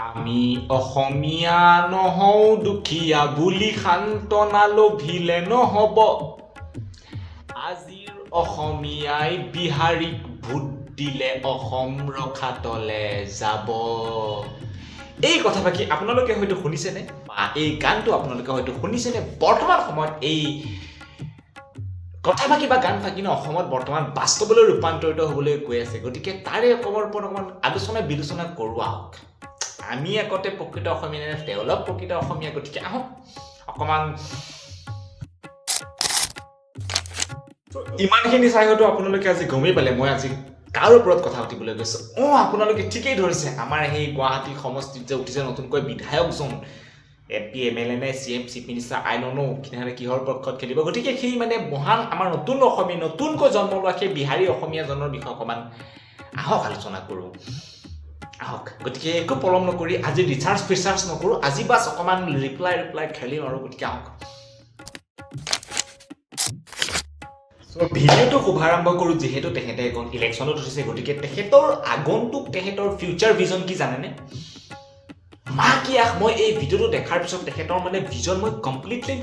আমি অসমীয়া নহওঁ দুখীয়া বুলি সান্তনা লভিলে নহ'ব। আজিৰ অসমীয়াই বিহাৰীক ভোট দিলে অসম ৰখাতলে যাব। এই কথাফাকি আপোনালোকে হয়তো শুনিছেনে বা এই গানটো আপোনালোকে হয়তো শুনিছেনে? বৰ্তমান সময়ত এই কথাফাকি বা গান ফাকি অসমত বৰ্তমান বাস্তৱলৈ ৰূপান্তৰিত হ'বলৈ গৈ আছে। গতিকে তাৰে ওপৰত অকণমান আলোচনা বিলোচনা কৰোঁ আহক। আমি আগতে প্ৰকৃত অসমীয়া নে তেওঁলোক প্ৰকৃত অসমীয়া? গতিকে আহক অকণমান ইমানখিনি চাই হয়তো আপোনালোকে আজি গমেই পালে মই আজি কাৰ ওপৰত কথা পাতিবলৈ গৈছোঁ। আপোনালোকে ঠিকেই ধৰিছে, আমাৰ সেই গুৱাহাটী সমষ্টিত যে উঠিছে নতুনকৈ বিধায়কজন, MP MLA নে CM chief minister I don't know' কিনে কিহৰ পক্ষত খেলিব। গতিকে সেই মানে মহান আমাৰ নতুন অসমীয়া নতুনকৈ জন্ম লোৱা সেই বিহাৰী অসমীয়াজনৰ বিষয়ে অকণমান আহক আলোচনা কৰোঁ আহক। গতিকে একো পলম নকৰি আজি ৰিচাৰ্চ নকৰোঁ, আজি বাছ অকণমান ৰিপ্লাই খেলিম আৰু। গতিকে আহক ভিডিঅ'টো শুভাৰম্ভ কৰোঁ। যিহেতু তেখেতে এখন ইলেকশ্যনত উঠিছে, গতিকে তেখেতৰ আগন্তুক তেখেতৰ ফিউচাৰ ভিজন কি জানেনে? মই এই ভিডিঅ'টো দেখাৰ পিছত তেখেতৰ মানে ভিজন মই কমপ্লিটলি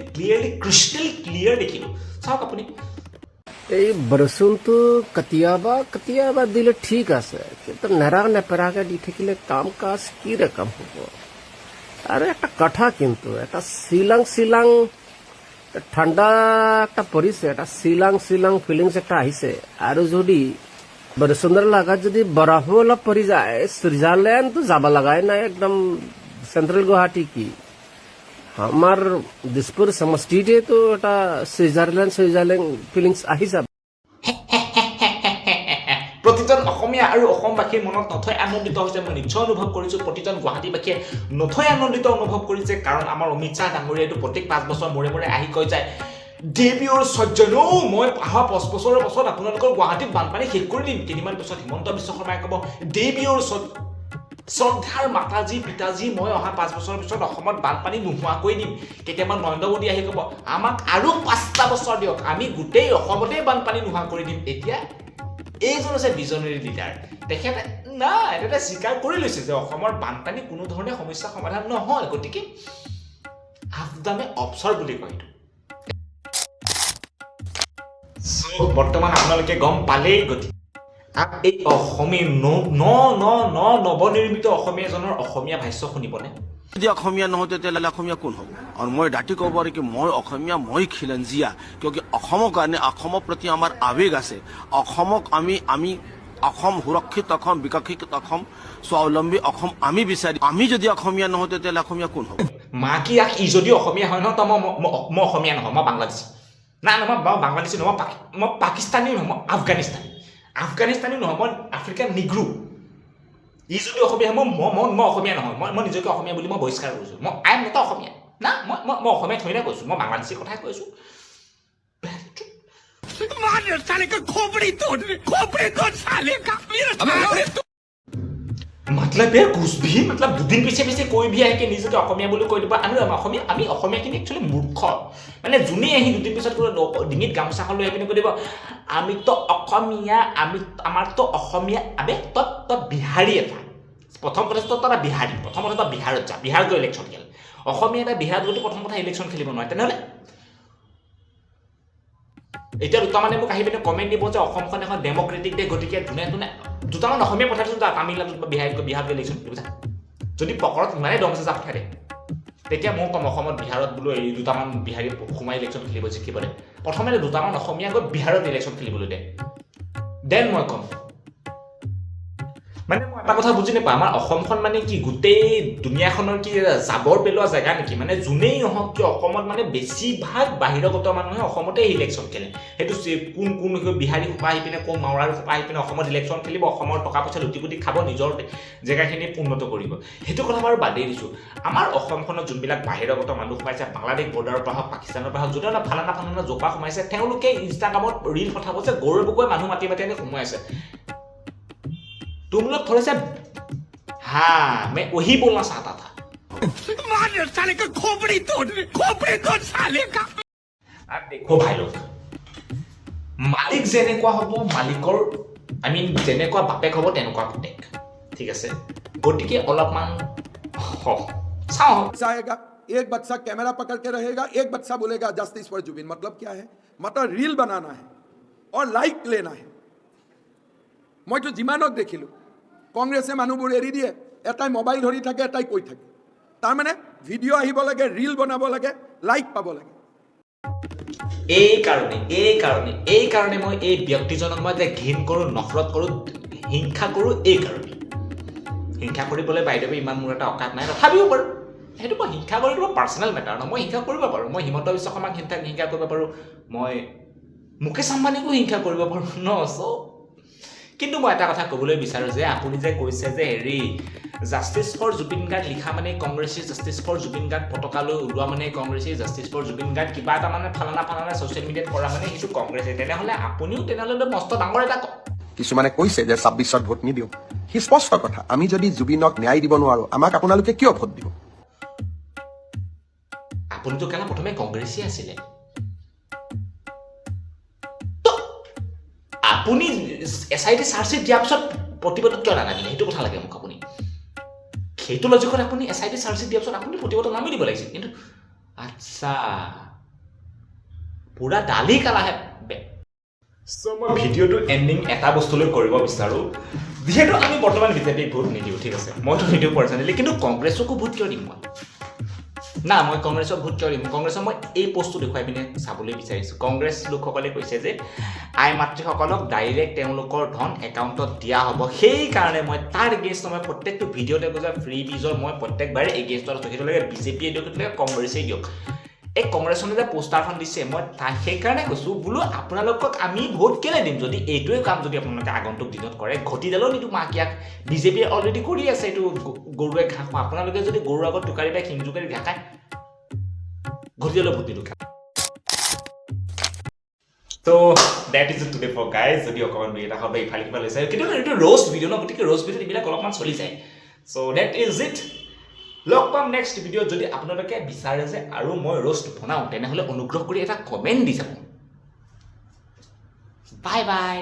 ক্ৰিষ্টেল ক্লিয়াৰ দেখিলোঁ। চাওক আপুনি, এই বৰষুণটো কেতিয়াবা দিলে ঠিক আছে, কিন্তু নেপেৰাকে দি থাকিলে কাম কাজ কি ৰকম হ'ব? আৰু একটা কথা, কিন্তু এটা শ্বিলং ঠাণ্ডা একটা পৰিছে, এটা শ্বিলং ফিলিংছ একটা আহিছে। আৰু যদি বৰষুণৰ লাগাত যদি বৰফো অলপ পৰি যায়, ছুইজাৰলেণ্ডটো যাব লগাই নাই। একদম সেন্ট্ৰেল গুৱাহাটী কি আমাৰ দিছপুৰ সমষ্টিতেতো এটা ছুইজাৰলেণ্ড ফিলিংছ আহি যাব। প্ৰতিজন অসমীয়া আৰু অসমবাসীৰ মনত নথৈ আনন্দিত হৈছে। মই নিশ্চয় অনুভৱ কৰিছোঁ প্ৰতিজন গুৱাহাটীবাসীয়ে নথৈ আনন্দিত অনুভৱ কৰিছে, কাৰণ আমাৰ অমিত শ্বাহ ডাঙৰীয়াইটো প্ৰত্যেক 5 বছৰ মূৰে আহি কৈ যায়, দেৱীৰ সজ্জন মই অহা 5 বছৰৰ পাছত আপোনালোকৰ গুৱাহাটীত বানপানী শেষ কৰি দিম। কেইদিনমান পিছত হিমন্ত বিশ্ব শৰ্মাই ক'ব, দেৱীৰ শ্ৰদ্ধাৰ মাতাজী পিতাজী মই অহা 5 বছৰৰ পিছত অসমত বানপানী নোহোৱা কৰি দিম। কেতিয়াবা নৰেন্দ্ৰ মোদী আহি ক'ব, আমাক আৰু 5টা বছৰ দিয়ক, আমি গোটেই অসমতেই বানপানী নোহোৱা কৰি দিম। এতিয়া এইজন হৈছে ভিজনেৰী লিডাৰ। তেখেতে এটা স্বীকাৰ কৰি লৈছে যে অসমৰ বানপানী কোনো ধৰণে সমস্যা সমাধান নহয়। গতিকে আফদামে অৱসৰ বুলি কয় এইটো। বৰ্তমান আপোনালোকে গম পালেই। গতিকে এই অসমীয়া নৱনিৰ্মিত অসমীয়াজনৰ অসমীয়া ভাষ্য শুনিবনে? যদি অসমীয়া নহয় তেতিয়াহ'লে অসমীয়া কোন হ'ব? আৰু মই দাঁতি ক'ব পাৰি কি মই অসমীয়া, মই খিলঞ্জীয়া, কিয় অসমৰ কাৰণে অসমৰ প্ৰতি আমাৰ আৱেগ আছে। অসমক আমি অসম সুৰক্ষিত অসম, বিকশিত অসম, স্বাৱলম্বী অসম আমি বিচাৰি। আমি যদি অসমীয়া নহয় তেতিয়াহ'লে অসমীয়া কোন হ'ব? ই যদি অসমীয়া হয় নহয়, মই অসমীয়া নহয়, মই বাংলাদেশী। মই বাংলাদেশী নহয়, মই পাকিস্তানী নহয়, মই আফগানিস্তানী নহয়, মই আফ্ৰিকান নিগ্ৰো। ই যদি অসমীয়া হয় মই অসমীয়া নহয়। মই নিজকে অসমীয়া বুলি মই বহিষ্কাৰ কৰিছোঁ। আই এম নট অসমীয়া। মই অসমীয়া থৈ কৈছোঁ, মই বাংলাদেশীৰ কথাই কৈছোঁ। मतलब यार कुछ भी मतलब দুদিন পিছে কৈ ভি আহে নিজকে অসমীয়া বুলি কৈ দিব। আমি অসমীয়াখিনি একচুৱেলি মূৰ্খ। মানে যোনে আহি দুদিন পিছত ডিঙিত গামোচাখন লৈ আহি পিনে কৈ দিব, আমিতো অসমীয়া, আমাৰতো অসমীয়া। আবে তই বিহাৰী এটা। প্ৰথম কথা তই বিহাৰী, প্ৰথম কথা তই বিহাৰত যা, বিহাৰত গৈ ইলেকশ্যন খেল। অসমীয়া এটা বিহাৰত গৈ প্ৰথম কথা ইলেকশ্যন খেলিব নোৱাৰে। তেনেহ'লে এতিয়া দুটামানে মোক আহি পিনে কমেণ্ট দিব যে অসমখন এখন ডেমক্ৰেটিক দেশ, গতিকে দুটামান অসমীয়া পঠাইছোঁ যা তামিলনাডুত বা বিহাৰত ইলেকশ্যন খেলিব যা। যদি পকৰত ইমানেই দম আছে যা পঠাই দে, তেতিয়া মই ক'ম অসমত বিহাৰত বোলো এই দুটামান বিহাৰী সোমাই ইলেকশ্যন খেলিব জিকিবলৈ। প্ৰথমে দুটামান অসমীয়া গৈ বিহাৰত ইলেকশ্যন খেলিবলৈ দেন মই ক'ম। মানে মই এটা কথা বুজি নাপাওঁ, আমাৰ অসমখন মানে কি গোটেই দুনিয়াখনৰ কি জাবৰ পেলোৱা জেগা নেকি? মানে যোনেই নহওক কিয় অসমত মানে বেছিভাগ বাহিৰগত মানুহে অসমতে ইলেকশ্যন খেলে। সেইটো কোন বিহাৰী সোপা আহি পিনে কোন মাওৰাৰ সোপা আহি পিনে অসমত ইলেকশ্যন খেলিব, অসমৰ টকা পইচা লুটি পুটি খাব, নিজৰ জেগাখিনি উন্নত কৰিব। সেইটো কথা বাৰু বাদেই দিছোঁ। আমাৰ অসমখনত যোনবিলাক বাহিৰগত মানুহ সোমাইছে, বাংলাদেশ বৰ্ডাৰৰ পৰা হওক, পাকিস্তানৰ পৰা হওক, যোনে ফালানা জোপা সোমাইছে, তেওঁলোকে ইনষ্টাগ্ৰামত ৰীল পঠাব যে গৌৰৱকৈ মানুহ মাতি এনে সোমাইছে। तुम लोग थोड़े से मैं वही बोलना चाहता था। साले का खोपड़ी तोड़ साले का। अब देखो भाई लोग, मालिक जेनेকুৱা হ'ব মালিকৰ যেনেকুৱা বাপেক হ'ব তেনেকুৱা পুতেক। ঠিক আছে, গতিকে অলপমান চাওঁ आएगा एक बच्चा कैमरा पकड़ के रहेगा एक बच्चा बोलेगा जस्टिस फॉर जुबिन मतलब क्या है मतलब रील बनाना है और लाइक लेना है मैं तो जिमानक देखिलो कांग्रेसे मानुबुर एरि दिए एटाई मोबाइल धरि थाके एटाई কৈ থাকে तार माने भिडिओ आहिब लागे रील बनाब लागे लाइक पाब लागे এই কাৰণে মই এই ব্যক্তিজনক মই যে ঘিন কৰোঁ নফৰত কৰোঁ হিংসা কৰোঁ এই কাৰণে হিংসা কৰিবলৈ বাইদেৱে ইমান মোৰ এটা অকাত নাই তথাপিও বাৰু সেইটো মই হিংসা কৰিলোঁ পাৰ্চনেল মেটাৰ ন মই হিংসা কৰিব পাৰোঁ মই হিমন্ত বিশ্ব শৰ্মাক হিংসা কৰিব পাৰোঁ মই মুকেশ আম্বানীকো হিংসা কৰিব পাৰোঁ ন চ' কিন্তু মই এটা কথা ক'বলৈ বিচাৰোঁ যে আপুনি যে কৈছে যে হেৰি জাষ্টিছ ফৰ জুবিন গাৰ্গ লিখা মানে কংগ্ৰেছী জাষ্টিছ ফৰ জুবিন গাৰ্গ পতাকা লৈ ওলোৱা মানে কংগ্ৰেছী জাষ্টিছ ফৰ জুবিন গাৰ্গ কিবা এটা মানে ফালানা ছ'চিয়েল মিডিয়াত কৰা মানে সেইটো কংগ্ৰেছে তেনেহ'লে আপুনিও তেনেহ'লে মস্ত ডাঙৰ এটা কিছুমানে কৈছে যে 26ত ভোট নিদিওঁ সি স্পষ্ট কথা আমি যদি জুবিনক ন্যায় দিব নোৱাৰো আমাক আপোনালোকে কিয় ভোট দিব আপুনিতো কেলা প্ৰথমে কংগ্ৰেছী আছিলে আপুনি এছআইটি চাৰ্জশ্বিট দিয়াৰ পিছত প্ৰতিবাদত কিয় নানামিলে সেইটো কথা লাগে মোক আপুনি সেইটো লজিকত আপুনি এছআইটি চাৰ্জশ্বিট দিয়াৰ পিছত আপুনি প্ৰতিবাদত নামি দিব লাগিছিল কিন্তু আচ্ছা পুৰা দালি কালাহে মই ভিডিঅ'টো এণ্ডিং এটা বস্তুলৈ কৰিব বিচাৰোঁ যিহেতু আমি বৰ্তমান বিজেপিক ভোট নিদিওঁ ঠিক আছে মইতো নিদিওঁ পাৰ্চনেলি কিন্তু কংগ্ৰেছকো ভোট কিয় দিম মই না মই কংগ্ৰেছক ভোট কিয় দিম কংগ্ৰেছক মই এই পোষ্টটো দেখুৱাই পিনে চাবলৈ বিচাৰিছোঁ কংগ্ৰেছ লোকসকলে কৈছে যে আই মাতৃসকলক ডাইৰেক্ট তেওঁলোকৰ ধন একাউণ্টত দিয়া হ'ব সেইকাৰণে মই তাৰ এগেইনষ্টত মই প্ৰত্যেকটো ভিডিঅ'তে কৈছোঁ ফ্ৰী বিজৰ মই প্ৰত্যেকবাৰে এগেইনষ্টত আছোঁ সেইটো লাগে বিজেপিয়ে দিয়ক সেইটো লাগে কংগ্ৰেছেই দিয়ক এই কংগ্ৰেছখনে যে পোষ্টাৰখন দিছে মই সেইকাৰণে কৈছোঁ বোলো আপোনালোকক আমি ভোট কেলৈ দিম যদি এইটোৱে কাম যদি আপোনালোকে আগন্তুক দিনত কৰে ঘটিডালো নিদিওঁ মাক ইয়াক বিজেপিয়ে অলৰেডি কৰি আছে এইটো গৰুৱে ঘাঁহ খোৱা আপোনালোকে যদি গৰুৰ আগত টুকাৰি বা শিংজুকাৰি ঘাঁহ ঘটিডালো ভোট দিলোঁ তো that is today for guys যদি অকণমান দুই এটা হবে ইফালে সিফালে লৈছে কিন্তু এইটো ৰ'ষ্ট ভিডিঅ' ন গতিকে ৰ'ষ্ট ভিডিঅ'ত এইবিলাক অলপমান চলি যায় চ' ডেট ইজ ইট লগ পাম নেক্সট ভিডিঅ'ত যদি আপোনালোকে বিচাৰে যে আৰু মই ৰ'ষ্ট বনাওঁ তেনেহ'লে অনুগ্ৰহ কৰি এটা কমেণ্ট দি যাব বাই বাই